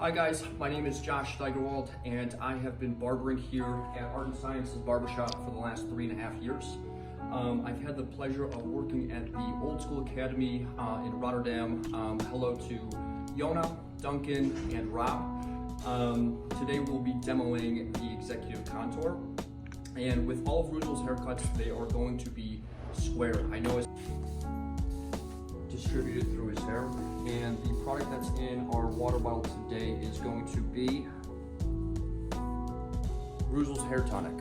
Hi guys, my name is Josh Steigerwald and I have been barbering here at Art and Sciences Barbershop for the last 3.5 years. I've had the pleasure of working at the Old School Academy in Rotterdam. Hello to Yona, Duncan, and Rob. Today we'll be demoing the Executive Contour. And with all of Reuzel's haircuts, they are going to be square. I know it's distributed through his hair. And the product that's in our water bottle today is going to be Reuzel's Hair Tonic.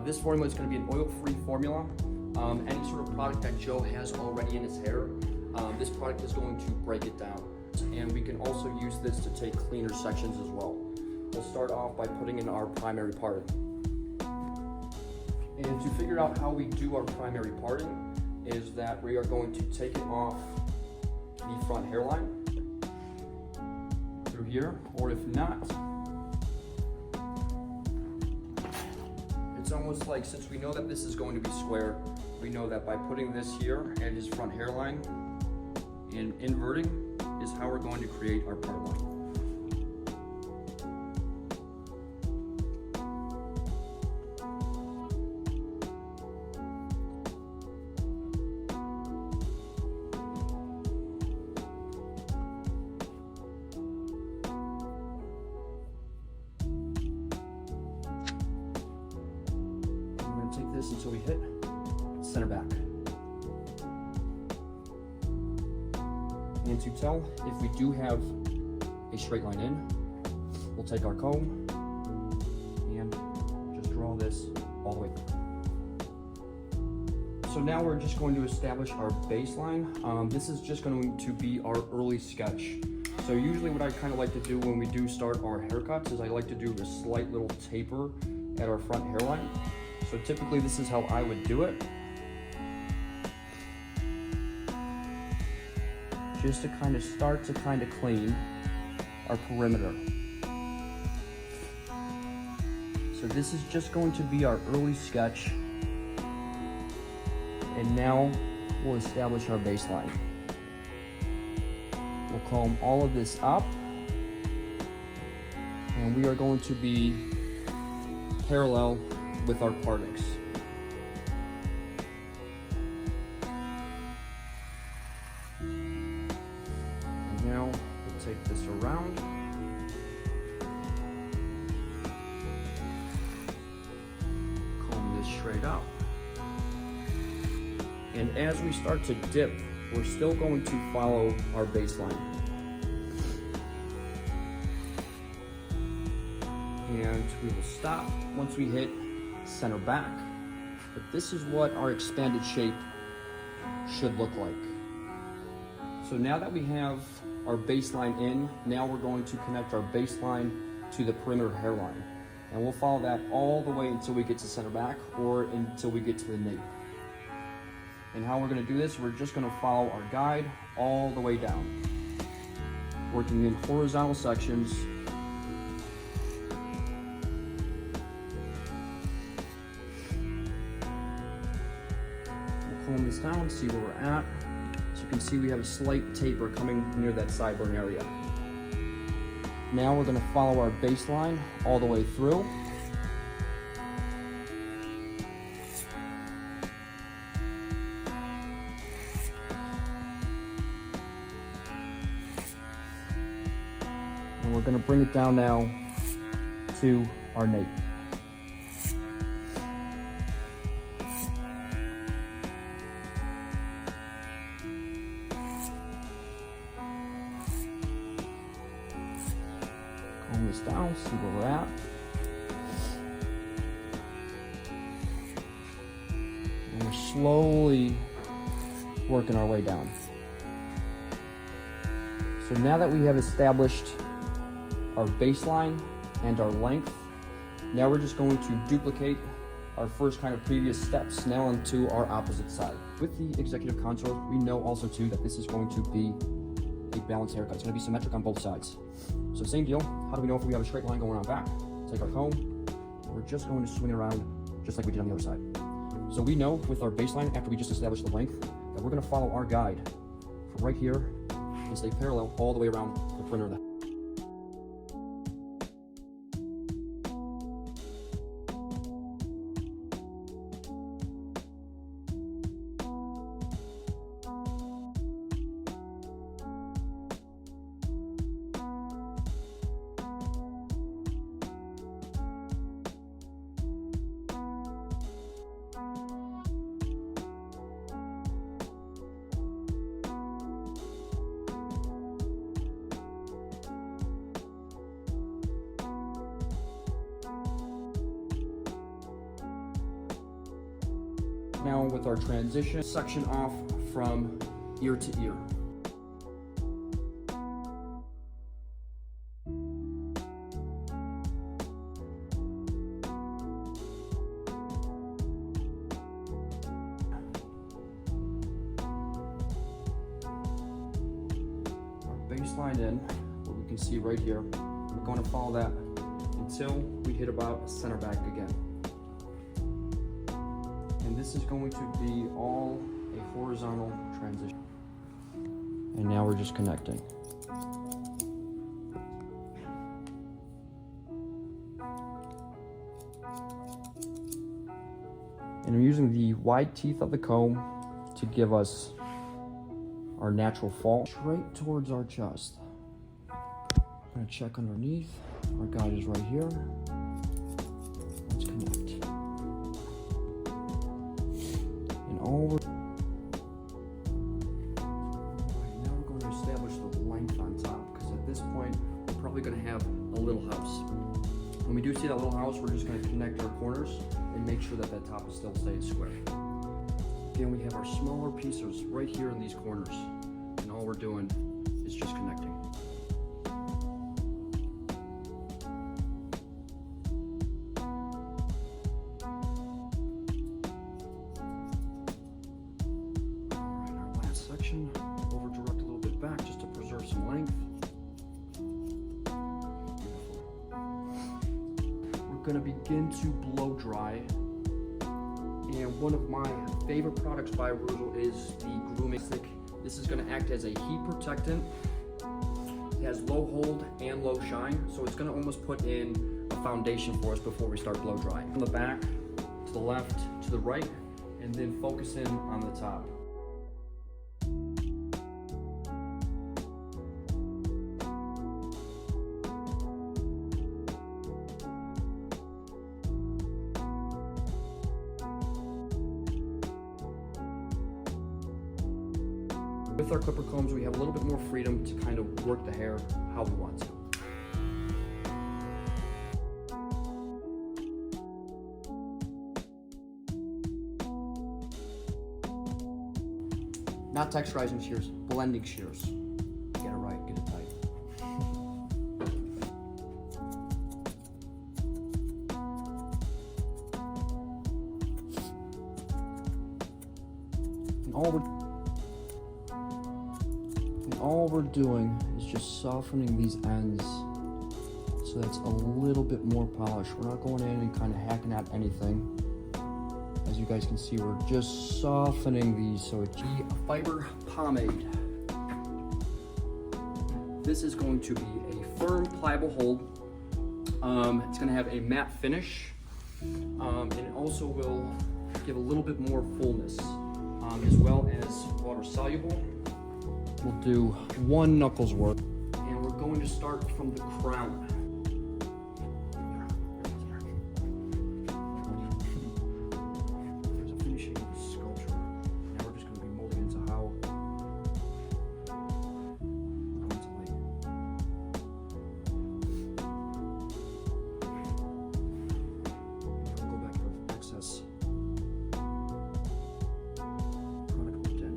This formula is going to be an oil-free formula. Any sort of product that Joe has already in his hair, this product is going to break it down. And we can also use this to take cleaner sections as well. We'll start off by putting in our primary parting. And to figure out how we do our primary parting is that we are going to take it off the front hairline through here, or if not, it's almost like, since we know that this is going to be square, we know that by putting this here at his front hairline and inverting is how we're going to create our part line. Take this until we hit center back. And to tell if we do have a straight line in, we'll take our comb and just draw this all the way through. So now we're just going to establish our baseline. This is just going to be our early sketch. So usually what I kind of like to do when we do start our haircuts is I like to do a slight little taper at our front hairline. So typically this is how I would do it. Just to kind of start to kind of clean our perimeter. So this is just going to be our early sketch. And now we'll establish our baseline. We'll comb all of this up. And we are going to be parallel with our partings. And now we'll take this around. Comb this straight out. And as we start to dip, we're still going to follow our baseline. And we will stop once we hit center back, but this is what our expanded shape should look like. So now that we have our baseline in, now we're going to connect our baseline to the perimeter hairline, and we'll follow that all the way until we get to center back or until we get to the nape. And how we're going to do this, we're just going to follow our guide all the way down, working in horizontal sections. Comb this down, see where we're at. So you can see we have a slight taper coming near that sideburn area. Now we're going to follow our baseline all the way through. And we're going to bring it down now to our nape. Comb this down, see where we're at. And we're slowly working our way down. So now that we have established our baseline and our length, now we're just going to duplicate our first kind of previous steps now onto our opposite side. With the Executive Contour, we know also too that this is going to be a balanced haircut. It's going to be symmetric on both sides. So same deal, how do we know if we have a straight line going on back? Take our comb, and we're just going to swing it around just like we did on the other side. So we know with our baseline, after we just established the length, that we're going to follow our guide from right here and stay parallel all the way around the perimeter of the now with our transition section off from ear to ear. Baseline in, what we can see right here. We're going to follow that until we hit about center back again. And this is going to be all a horizontal transition. And now we're just connecting. And I'm using the wide teeth of the comb to give us our natural fall straight towards our chest. I'm gonna check underneath. Our guide is right here. Let's connect. And over. Alright, now we're going to establish the length on top, because at this point we're probably going to have a little house. When we do see that little house, we're just going to connect our corners and make sure that that top is still staying square. Again, we have our smaller pieces right here in these corners, and all we're doing is just connecting. All right, our last section, over direct a little bit back just to preserve some length. Beautiful. We're going to begin to blow dry. And one of my favorite products by Reuzel is the grooming stick. This is going to act as a heat protectant. It has low hold and low shine, so it's going to almost put in a foundation for us before we start blow drying. From the back, to the left, to the right, and then focus in on the top. With our clipper combs, we have a little bit more freedom to kind of work the hair how we want to. Not texturizing shears, blending shears. Get it right, get it tight. And all we're doing is just softening these ends so that's a little bit more polished. We're not going in and kind of hacking at anything. As you guys can see, we're just softening these so it's a fiber pomade. This is going to be a firm, pliable hold. It's going to have a matte finish, and it also will give a little bit more fullness, as well as water soluble. We'll do one knuckles worth, and we're going to start from the crown. There's a finishing sculpture. Now we're just going to be molding into how we're going to lay. We'll go back to excess product put in.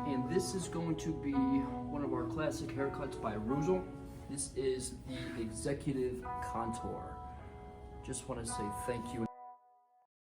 And this is going to be one of our classic haircuts by Reuzel. This is the Executive Contour. Just want to say thank you.